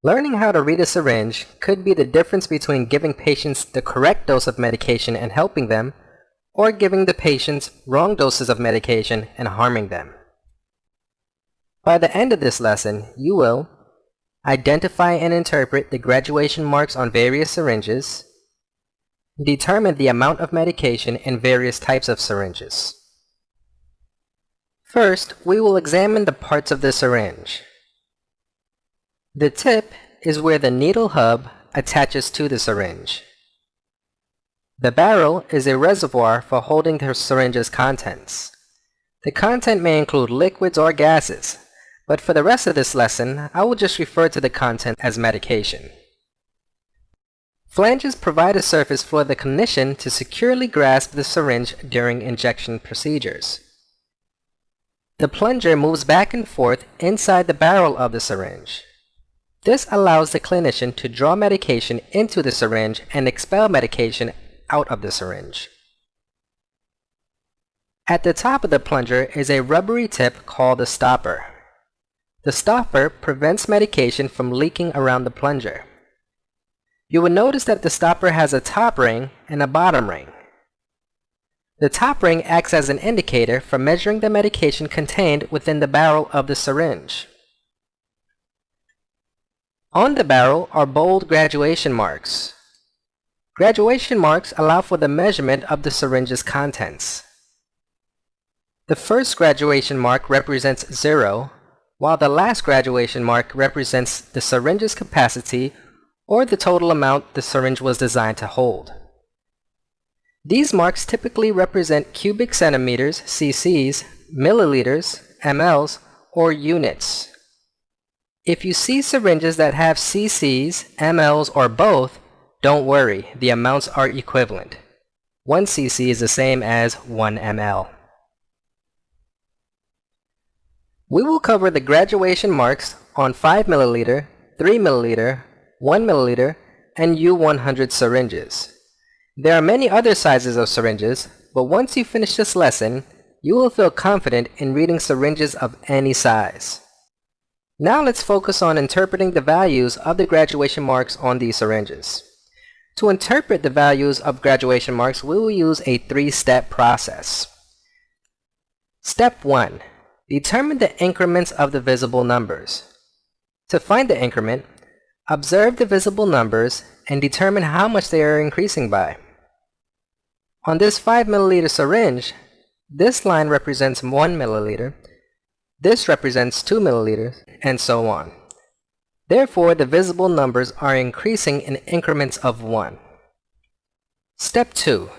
Learning how to read a syringe could be the difference between giving patients the correct dose of medication and helping them, or giving the patients wrong doses of medication and harming them. By the end of this lesson, you will identify and interpret the graduation marks on various syringes, determine the amount of medication in various types of syringes. First, we will examine the parts of the syringe. The tip is where the needle hub attaches to the syringe. The barrel is a reservoir for holding the syringe's contents. The content may include liquids or gases, but for the rest of this lesson, I will just refer to the content as medication. Flanges provide a surface for the clinician to securely grasp the syringe during injection procedures. The plunger moves back and forth inside the barrel of the syringe. This allows the clinician to draw medication into the syringe and expel medication out of the syringe. At the top of the plunger is a rubbery tip called the stopper. The stopper prevents medication from leaking around the plunger. You will notice that the stopper has a top ring and a bottom ring. The top ring acts as an indicator for measuring the medication contained within the barrel of the syringe. On the barrel are bold graduation marks. Graduation marks allow for the measurement of the syringe's contents. The first graduation mark represents 0, while the last graduation mark represents the syringe's capacity or the total amount the syringe was designed to hold. These marks typically represent cubic centimeters, cc's, milliliters, mLs, or units. If you see syringes that have cc's, mLs, or both, don't worry, the amounts are equivalent. 1 cc is the same as 1 ml. We will cover the graduation marks on 5 milliliter, 3 milliliter, 1 milliliter, and U100 syringes. There are many other sizes of syringes, but once you finish this lesson, you will feel confident in reading syringes of any size. Now let's focus on interpreting the values of the graduation marks on these syringes. To interpret the values of graduation marks, we will use a 3-step process. Step 1. Determine the increments of the visible numbers. To find the increment, observe the visible numbers and determine how much they are increasing by. On this 5 milliliter syringe, this line represents 1 milliliter, this represents 2 milliliters, and so on. Therefore, the visible numbers are increasing in increments of 1. Step 2.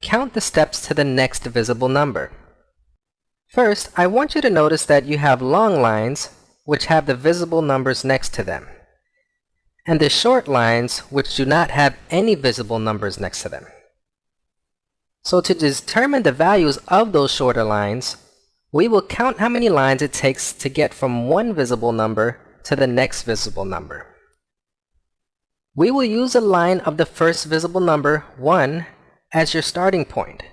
Count the steps to the next visible number. First, I want you to notice that you have long lines which have the visible numbers next to them, and the short lines which do not have any visible numbers next to them. So to determine the values of those shorter lines, we will count how many lines it takes to get from one visible number to the next visible number. We will use a line of the first visible number, 1, as your starting point.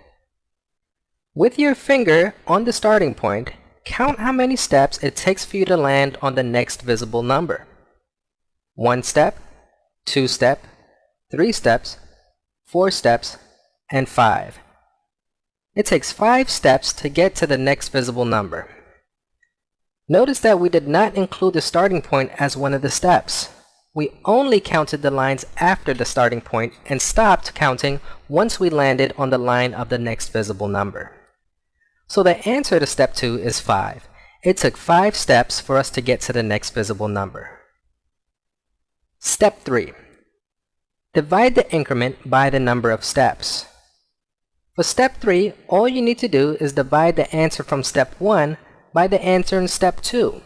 With your finger on the starting point, count how many steps it takes for you to land on the next visible number. 1 step, 2 step, 3 steps, 4 steps, and 5. It takes 5 steps to get to the next visible number. Notice that we did not include the starting point as one of the steps. We only counted the lines after the starting point and stopped counting once we landed on the line of the next visible number. So the answer to step 2 is 5. It took 5 steps for us to get to the next visible number. Step 3. Divide the increment by the number of steps. For step 3, all you need to do is divide the answer from step 1 by the answer in step 2.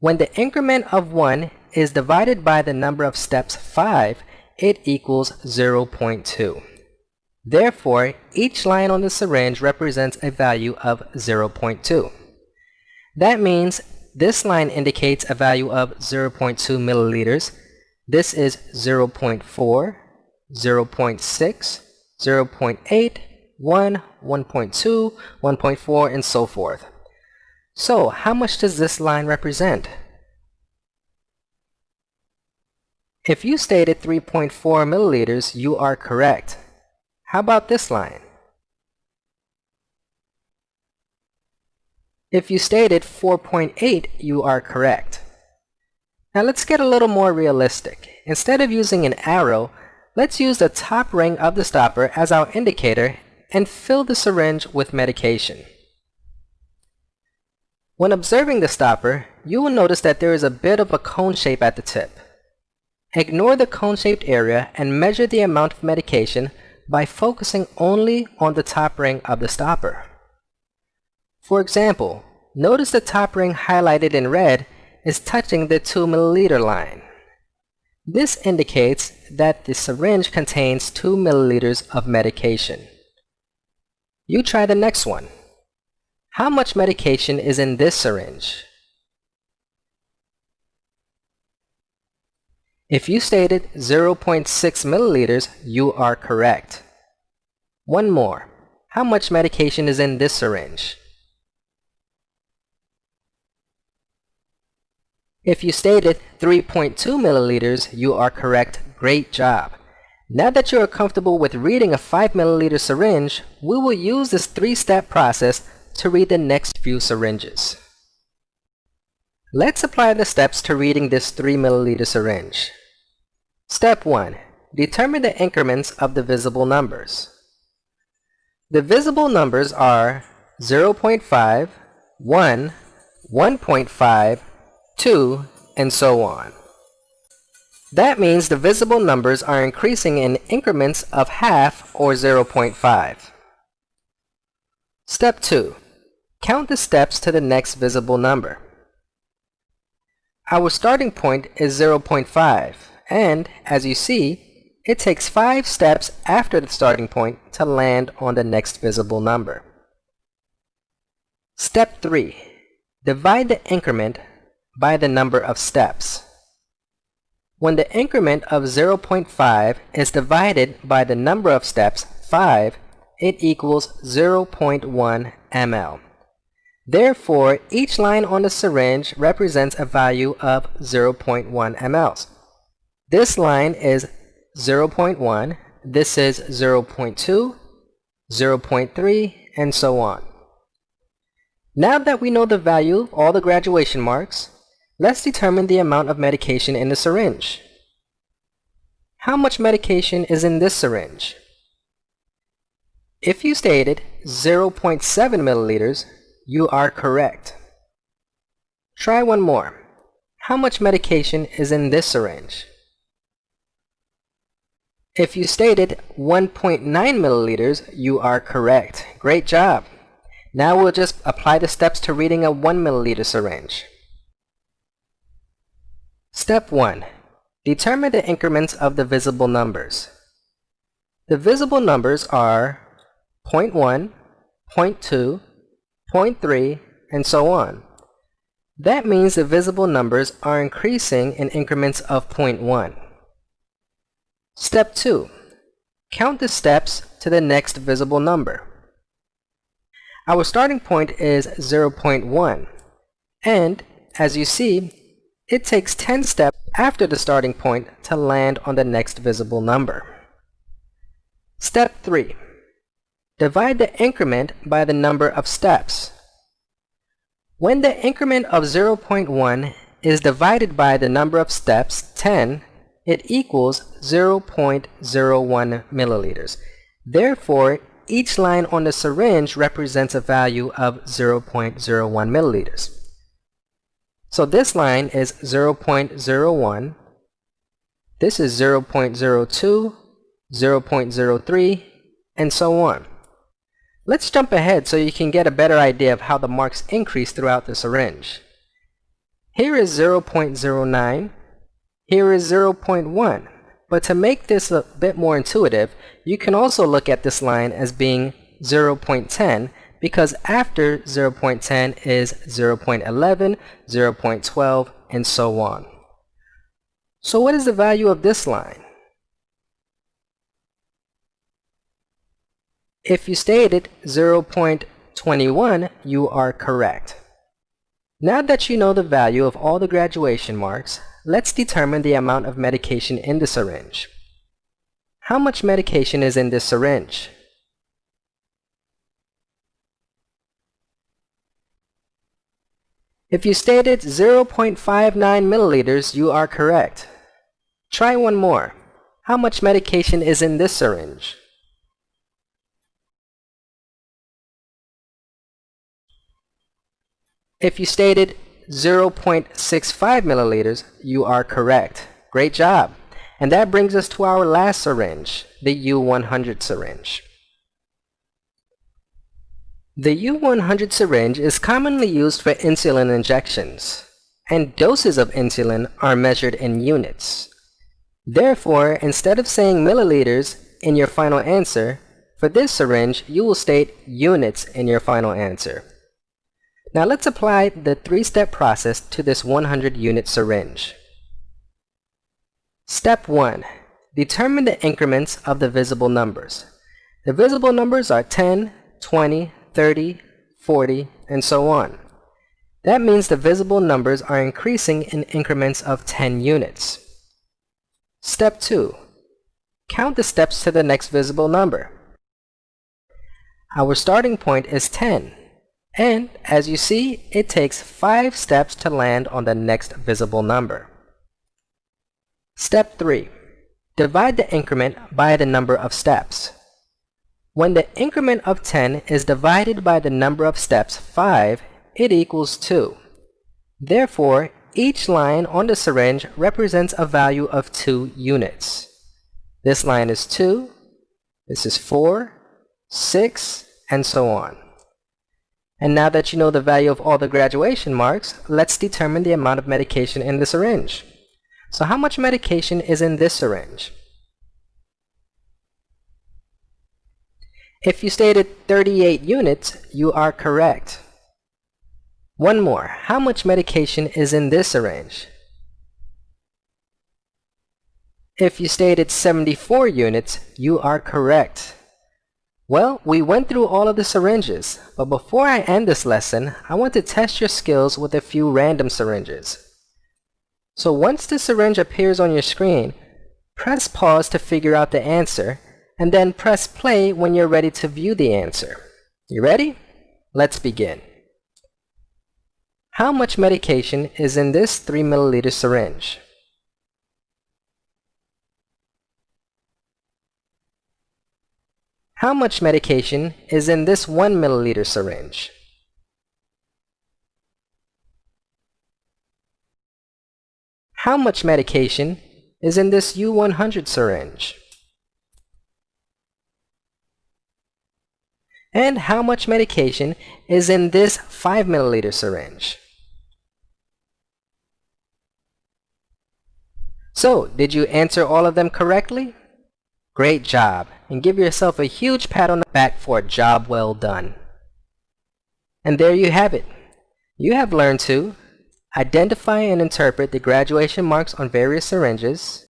When the increment of 1 is divided by the number of steps 5, it equals 0.2. Therefore, each line on the syringe represents a value of 0.2. That means this line indicates a value of 0.2 milliliters. This is 0.4, 0.6, 0.8, 1, 1.2, 1.4, and so forth. So, how much does this line represent? If you stated 3.4 milliliters, you are correct. How about this line? If you stated 4.8, you are correct. Now let's get a little more realistic. Instead of using an arrow, let's use the top ring of the stopper as our indicator and fill the syringe with medication. When observing the stopper, you will notice that there is a bit of a cone shape at the tip. Ignore the cone-shaped area and measure the amount of medication by focusing only on the top ring of the stopper. For example, notice the top ring highlighted in red is touching the 2 milliliter line. This indicates that the syringe contains 2 milliliters of medication. You try the next one. How much medication is in this syringe? If you stated 0.6 milliliters, you are correct. One more. How much medication is in this syringe? If you stated 3.2 milliliters, you are correct. Great job. Now that you are comfortable with reading a 5 milliliter syringe, we will use this 3-step process to read the next few syringes. Let's apply the steps to reading this 3 milliliter syringe. Step 1. Determine the increments of the visible numbers. The visible numbers are 0.5, 1, 1.5, 2, and so on. That means the visible numbers are increasing in increments of half or 0.5. Step 2. Count the steps to the next visible number. Our starting point is 0.5, and as you see, it takes 5 steps after the starting point to land on the next visible number. Step 3. Divide the increment by the number of steps. When the increment of 0.5 is divided by the number of steps, 5, it equals 0.1 ml. Therefore, each line on the syringe represents a value of 0.1 ml. This line is 0.1, this is 0.2, 0.3, and so on. Now that we know the value of all the graduation marks, let's determine the amount of medication in the syringe. How much medication is in this syringe? If you stated 0.7 milliliters, you are correct. Try one more. How much medication is in this syringe? If you stated 1.9 milliliters, you are correct. Great job. Now we'll just apply the steps to reading a 1 milliliter syringe. Step 1. Determine the increments of the visible numbers. The visible numbers are 0.1, 0.2, 0.3, and so on. That means the visible numbers are increasing in increments of 0.1. Step 2. Count the steps to the next visible number. Our starting point is 0.1, and as you see, it takes 10 steps after the starting point to land on the next visible number. Step 3. Divide the increment by the number of steps. When the increment of 0.1 is divided by the number of steps, 10, it equals 0.01 milliliters. Therefore, each line on the syringe represents a value of 0.01 milliliters. So this line is 0.01, this is 0.02, 0.03, and so on. Let's jump ahead so you can get a better idea of how the marks increase throughout the syringe. Here is 0.09, here is 0.1, but to make this a bit more intuitive, you can also look at this line as being 0.10 because after 0.10 is 0.11, 0.12, and so on. So what is the value of this line? If you stated 0.21, you are correct. Now that you know the value of all the graduation marks, let's determine the amount of medication in the syringe. How much medication is in this syringe? If you stated 0.59 milliliters, you are correct. Try one more. How much medication is in this syringe? If you stated 0.65 milliliters, you are correct. Great job. And that brings us to our last syringe, the U100 syringe. The U100 syringe is commonly used for insulin injections, and doses of insulin are measured in units. Therefore, instead of saying milliliters in your final answer, for this syringe, you will state units in your final answer. Now let's apply the three-step process to this 100-unit syringe. Step 1. Determine the increments of the visible numbers. The visible numbers are 10, 20, 30, 40, and so on. That means the visible numbers are increasing in increments of 10 units. Step 2. Count the steps to the next visible number. Our starting point is 10, and as you see, it takes 5 steps to land on the next visible number. Step 3. Divide the increment by the number of steps. When the increment of 10 is divided by the number of steps 5, it equals 2. Therefore, each line on the syringe represents a value of 2 units. This line is 2, this is 4, 6, and so on. And now that you know the value of all the graduation marks, let's determine the amount of medication in the syringe. So how much medication is in this syringe? If you stated 38 units, you are correct. One more. How much medication is in this syringe? If you stated 74 units, you are correct. Well, we went through all of the syringes, but before I end this lesson, I want to test your skills with a few random syringes. So once the syringe appears on your screen, press pause to figure out the answer, and then press play when you're ready to view the answer. You ready? Let's begin. How much medication is in this 3 milliliter syringe? How much medication is in this 1 milliliter syringe? How much medication is in this U100 syringe? And how much medication is in this 5 milliliter syringe? So, did you answer all of them correctly? Great job, and give yourself a huge pat on the back for a job well done. And there you have it. You have learned to identify and interpret the graduation marks on various syringes,